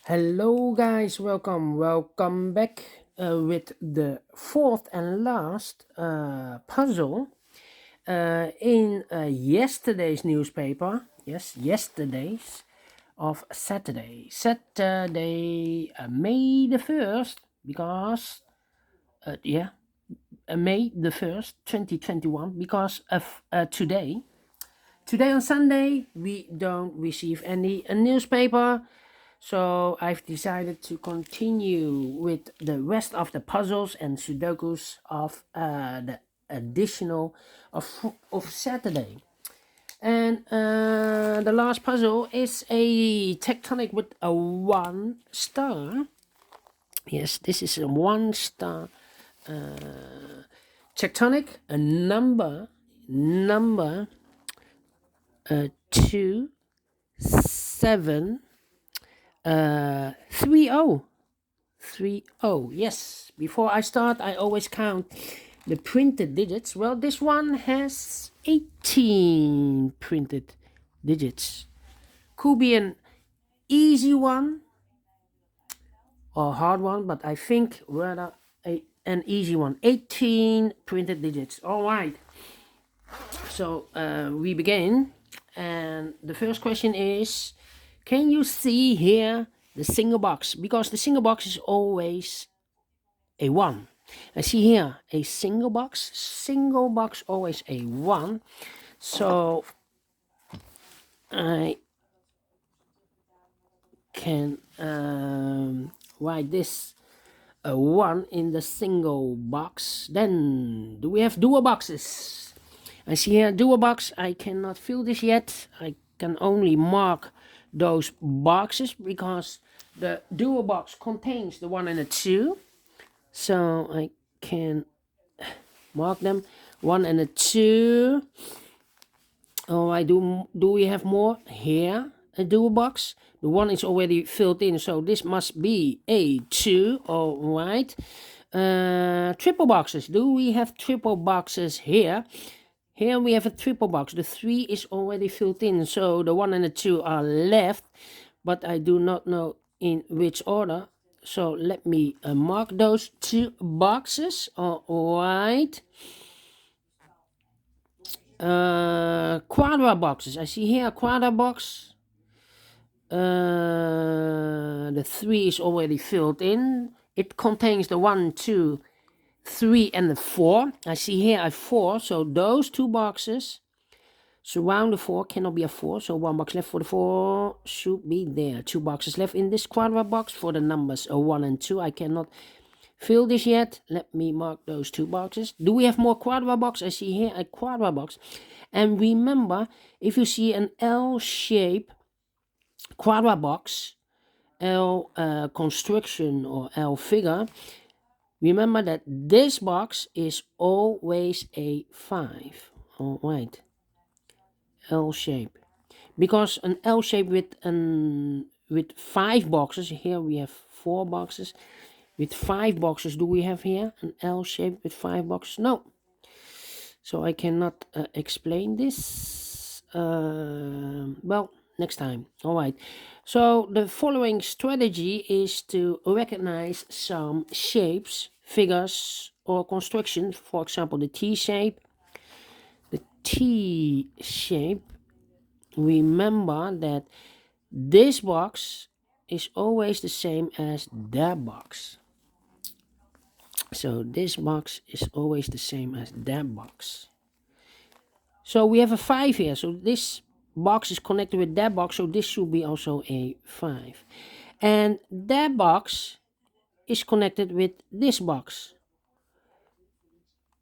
Hello guys, welcome back with the fourth and last puzzle in yesterday's newspaper. Yes, yesterday's of Saturday, May the 1st, because May the 1st, 2021, because of today. Today on Sunday we don't receive any newspaper. So I've decided to continue with the rest of the puzzles and Sudokus of the additional of Saturday. And the last puzzle is a tectonic with a 1 star. Yes, this is a 1 star tectonic, a number 2 7 30. Yes, before I start I always count the printed digits. Well, this one has 18 printed digits. Could be an easy one or hard one, but I think rather an easy one. 18 printed digits. All right, so we begin, and the first question is, can you see here the single box? Because the single box is always a 1. I see here a single box always a 1. So I can write this a 1 in the single box. Then do we have dual boxes? I see here dual box. I cannot fill this yet. I can only mark those boxes because the dual box contains the 1 and a 2. So I can mark them 1 and a 2. Oh, I do we have more here? A dual box. The 1 is already filled in, so this must be a 2. All right. Triple boxes. Do we have triple boxes here? Here we have a triple box. The 3 is already filled in, so the 1 and the 2 are left, but I do not know in which order. So let me mark those 2 boxes. All right. Quadra boxes. I see here a quadra box. The 3 is already filled in. It contains the 1, 2, 3 and the 4. I see here a 4, so those 2 boxes surround the 4. Cannot be a 4, so 1 box left for the 4 should be there. 2 boxes left in this quadra box for the numbers 1 and 2. I cannot fill this yet. Let me mark those 2 boxes. Do we have more quadra box? I see here a quadra box. And remember, if you see an L shape quadra box, L construction or L figure, remember that this box is always a 5. All right. L shape, because an L shape with 5 boxes. Here we have 4 boxes with 5 boxes. Do we have here an L shape with 5 boxes? No. So I cannot explain this. Well, next time. All right. So the following strategy is to recognize some shapes, figures, or construction. For example, the T shape. The T shape. Remember that this box is always the same as that box. So this box is always the same as that box. So we have a 5 here. So this box is connected with that box. So this should be also a 5. And that box is connected with this box.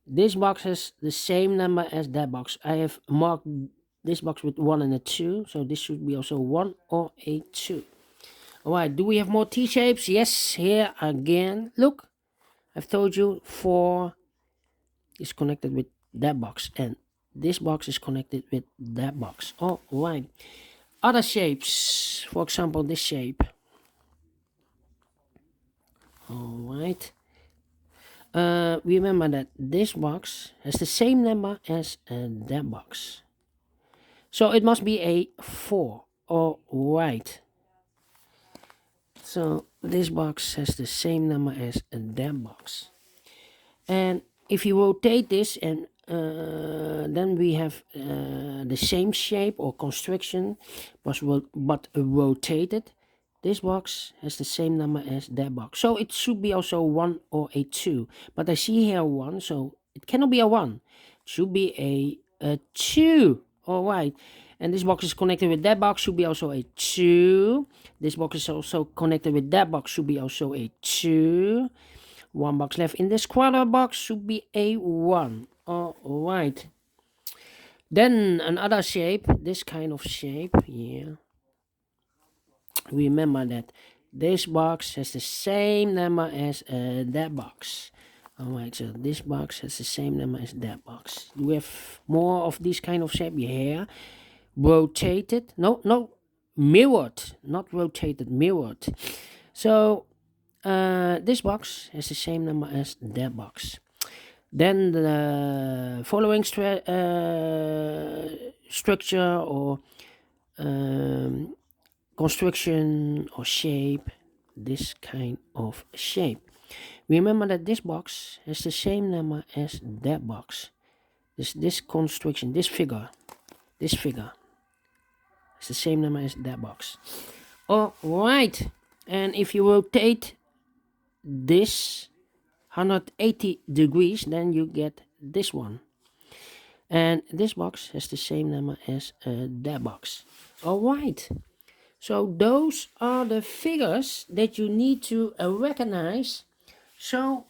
This box has the same number as that box. I have marked this box with 1 and a 2. So this should be also 1 or a 2. Alright, do we have more T-shapes? Yes, here again. Look, I've told you 4 is connected with that box. And this box is connected with that box. Alright. Other shapes. For example, this shape. Alright. Remember that this box has the same number as that box. So it must be a 4. Alright. So this box has the same number as that box. And if you rotate this, and then we have the same shape or construction, but rotated. This box has the same number as that box. So it should be also 1 or a 2. But I see here 1, so it cannot be a 1. It should be a 2. Alright. And this box is connected with that box, should be also a 2. This box is also connected with that box, should be also a 2. One box left in this quarter box, should be a 1. Alright. Then another shape, this kind of shape, yeah. Remember that this box has the same number as that box. Alright, so this box has the same number as that box. Do we have more of this kind of shape? Yeah. Rotated. No, mirrored. Not rotated, mirrored. So this box has the same number as that box. Then the following structure or construction or shape, this kind of shape. Remember that this box has the same number as that box. This construction, this figure has the same number as that box. Alright, and if you rotate this 180 degrees, then you get this one. And this box has the same number as that box. Alright. So those are the figures that you need to recognize. So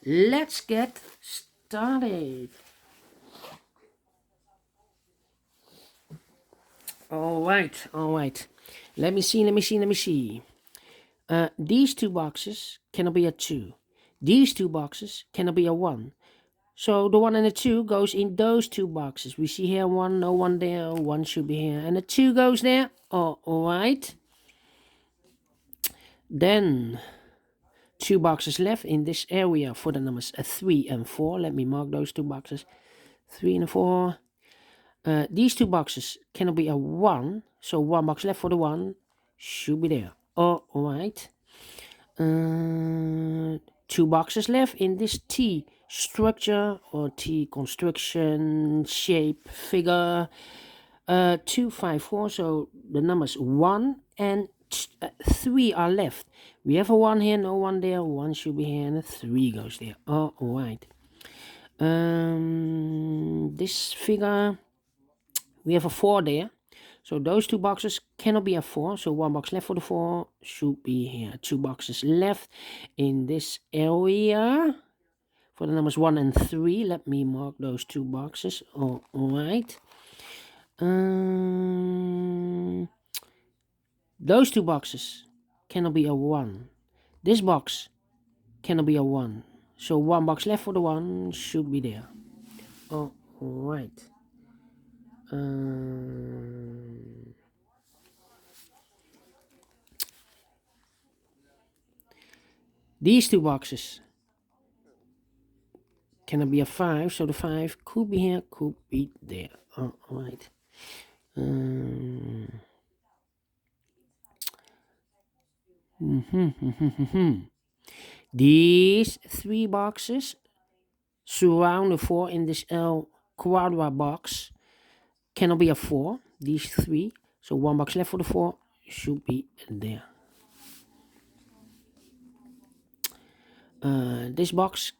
let's get started. Alright. Let me see. These two boxes cannot be a 2. These two boxes cannot be a 1. So the 1 and the 2 goes in those two boxes. We see here 1, no 1 there, 1 should be here, and the 2 goes there. Alright. Then 2 boxes left in this area for the numbers 3 and 4. Let me mark those 2 boxes, 3 and 4. These 2 boxes cannot be a 1, so 1 box left for the 1 should be there. Alright. 2 boxes left in this T structure or T construction shape figure. 2, 5, 4. So the numbers 1 and 3 are left. We have a 1 here, no 1 there. 1 should be here, and a 3 goes there. Alright. This figure, we have a 4 there. So those 2 boxes cannot be a 4. So 1 box left for the 4 should be here. 2 boxes left in this area for the numbers 1 and 3. Let me mark those 2 boxes. Alright. Those 2 boxes cannot be a 1. This box cannot be a 1. So 1 box left for the 1 should be there. Alright. These 2 boxes cannot be a 5, so the 5 could be here, could be there. Alright. These 3 boxes surround the 4 in this L quadra box cannot be a 4. These 3, so 1 box left for the 4 should be there. This box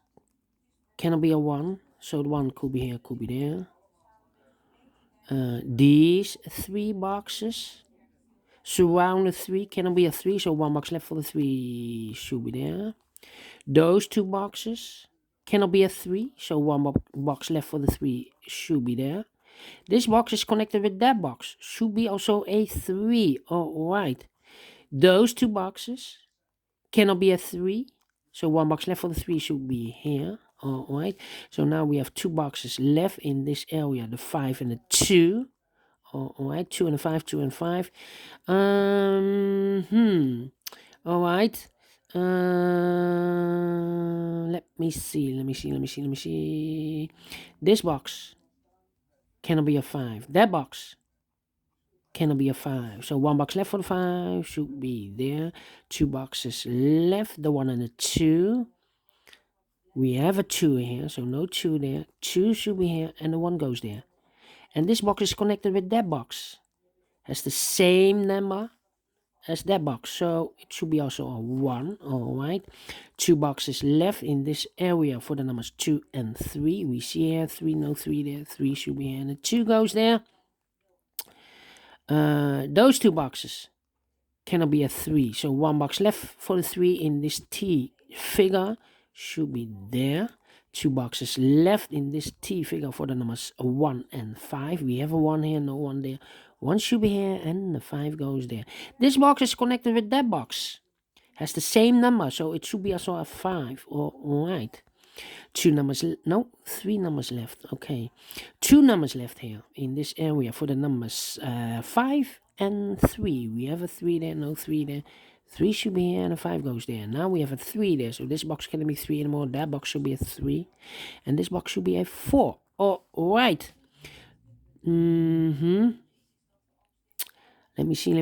cannot be a 1, so the 1 could be here, could be there. These 3 boxes surround the 3 cannot be a 3, so 1 box left for the 3 should be there. Those 2 boxes cannot be a 3, so 1 box left for the 3 should be there. This box is connected with that box, should be also a 3. Alright. Those 2 boxes cannot be a 3, so 1 box left for the 3 should be here. Alright. So now we have 2 boxes left in this area, the 5 and the 2. Alright, 2 and a 5, 2 and 5. Alright. Let me see. This box cannot be a 5. That box cannot be a 5. So 1 box left for the 5 should be there. 2 boxes left, the 1 and the 2. We have a 2 here, so no 2 there. 2 should be here, and the 1 goes there. And this box is connected with that box. Has the same number as that box, so it should be also a 1. Alright, 2 boxes left in this area for the numbers 2 and 3. We see here 3, no 3 there. 3 should be here, and the 2 goes there. Those 2 boxes cannot be a 3, so 1 box left for the 3 in this T figure should be there. 2 boxes left in this T figure for the numbers 1 and 5. We have a 1 here, no 1 there. 1 should be here, and the 5 goes there. This box is connected with that box. Has the same number, so it should be also a 5. Alright. 2 numbers, no, 3 numbers left. Okay. 2 numbers left here in this area for the numbers 5 and 3. We have a 3 there, no 3 there. 3 should be here, and a 5 goes there. Now we have a 3 there, so this box cannot be 3 anymore. That box should be a 3, and this box should be a 4. Alright. Let me see.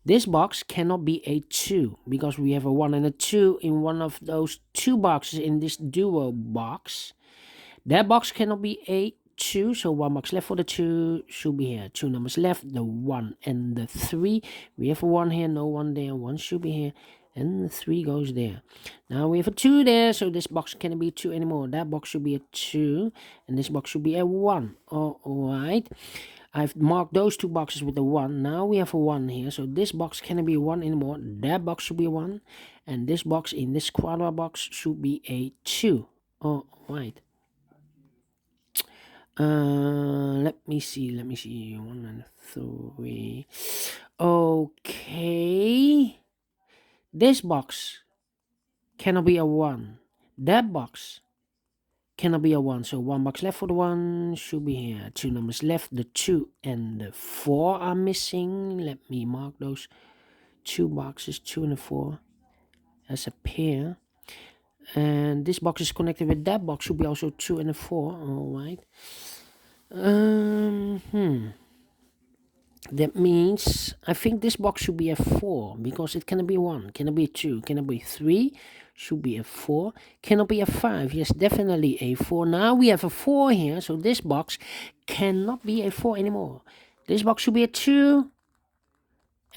This box cannot be a 2 because we have a 1 and a 2 in one of those 2 boxes in this duo box. That box cannot be a 2, so 1 box left for the 2 should be here. 2 numbers left, the 1 and the 3. We have a 1 here, no 1 there. 1 should be here, and the 3 goes there. Now we have a 2 there, so this box cannot be a 2 anymore. That box should be a 2, and this box should be a 1. Alright. I've marked those 2 boxes with a 1. Now we have a 1 here, so this box cannot be a 1 anymore. That box should be a 1, and this box in this quadra box should be a 2. Alright. Let me see. 1 and 3. Okay. This box cannot be a 1. That box cannot be a 1. So 1 box left for the 1 should be here. 2 numbers left. The 2 and the 4 are missing. Let me mark those 2 boxes, 2 and the 4, as a pair. And this box is connected with that box, should be also 2 and a 4. Alright. That means I think this box should be a 4 because it cannot be 1, cannot be 2, cannot be 3, should be a 4, cannot be a 5. Yes, definitely a 4. Now we have a 4 here, so this box cannot be a 4 anymore. This box should be a 2,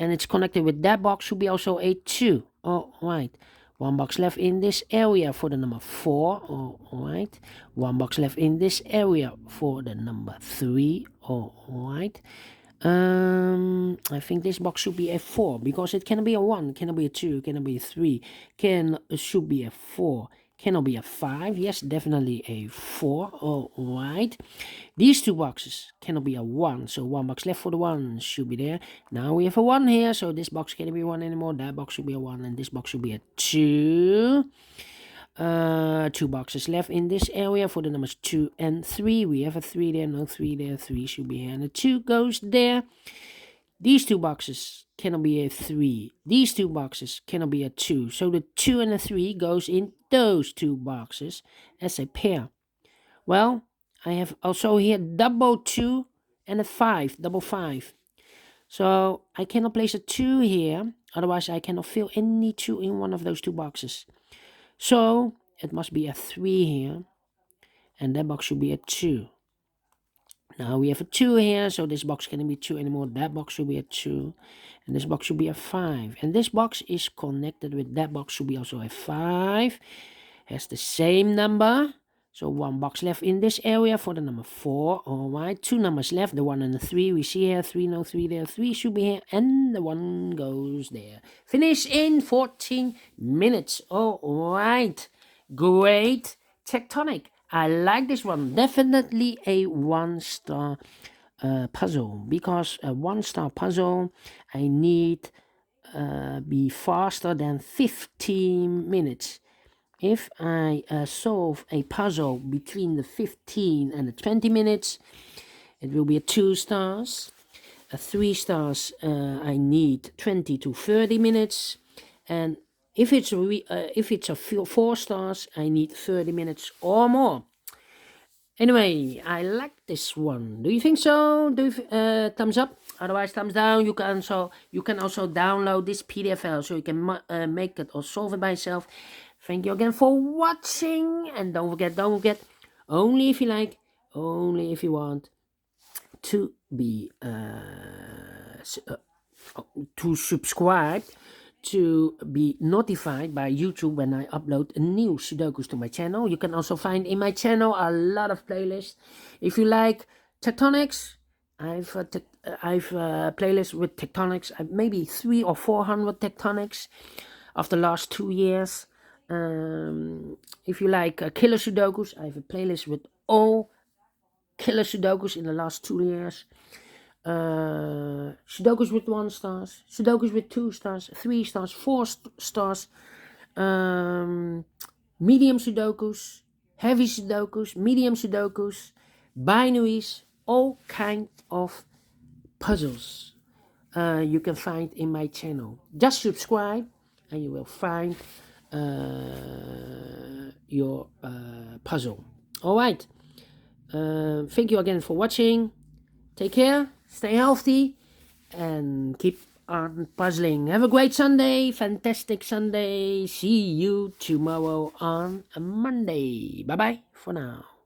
and it's connected with that box, should be also a 2. Alright. 1 box left in this area for the number 4. Alright. 1 box left in this area for the number 3. Alright. I think this box should be a 4 because it cannot be a 1, cannot be a 2, cannot be a 3, should be a 4, cannot be a 5. Yes, definitely a 4. Alright. These 2 boxes cannot be a 1, so 1 box left for the 1 should be there. Now we have a 1 here, so this box cannot be 1 anymore. That box should be a 1, and this box should be a 2. 2 boxes left in this area for the numbers 2 and 3. We have a 3 there, no 3 there. 3 should be here, and the 2 goes there. These 2 boxes cannot be a 3. These 2 boxes cannot be a 2. So the 2 and the 3 goes in those 2 boxes as a pair. Well, I have also here double 2 and a 5, double 5. So I cannot place a 2 here, otherwise I cannot fill any 2 in one of those 2 boxes. So it must be a 3 here, and that box should be a 2. Now we have a 2 here, so this box cannot be 2 anymore. That box should be a 2, and this box should be a 5. And this box is connected with that box, should be also a 5. Has the same number. So 1 box left in this area for the number 4. Alright, 2 numbers left, the 1 and the 3. We see here 3, no 3 there. 3 should be here, and the 1 goes there. Finish in 14 minutes. Alright, great. Tectonic. I like this one. Definitely a 1-star puzzle, because a 1-star puzzle I need be faster than 15 minutes. If I solve a puzzle between the 15 and the 20 minutes, it will be a 2 stars. 3 stars, I need 20 to 30 minutes. And If it's a 4 stars, I need 30 minutes or more. Anyway, I like this one. Do you think so? Do you, thumbs up? Otherwise, thumbs down. You can also download this PDF file so you can make it or solve it by yourself. Thank you again for watching, and don't forget, only if you like, only if you want to be to subscribe to be notified by YouTube when I upload new Sudokus to my channel. You can also find in my channel a lot of playlists. If you like Tectonics, I've playlists with Tectonics, maybe 300 or 400 Tectonics of the last 2 years. If you like killer Sudokus, I have a playlist with all killer Sudokus in the last 2 years. Sudokus with 1 stars, Sudokus with 2 stars, 3 stars, 4 stars, medium Sudokus, heavy Sudokus, medium Sudokus, binaries, all kinds of puzzles you can find in my channel. Just subscribe and you will find your puzzle. Alright, thank you again for watching. Take care, stay healthy, and keep on puzzling. Have a great Sunday, fantastic Sunday. See you tomorrow on a Monday. Bye bye for now.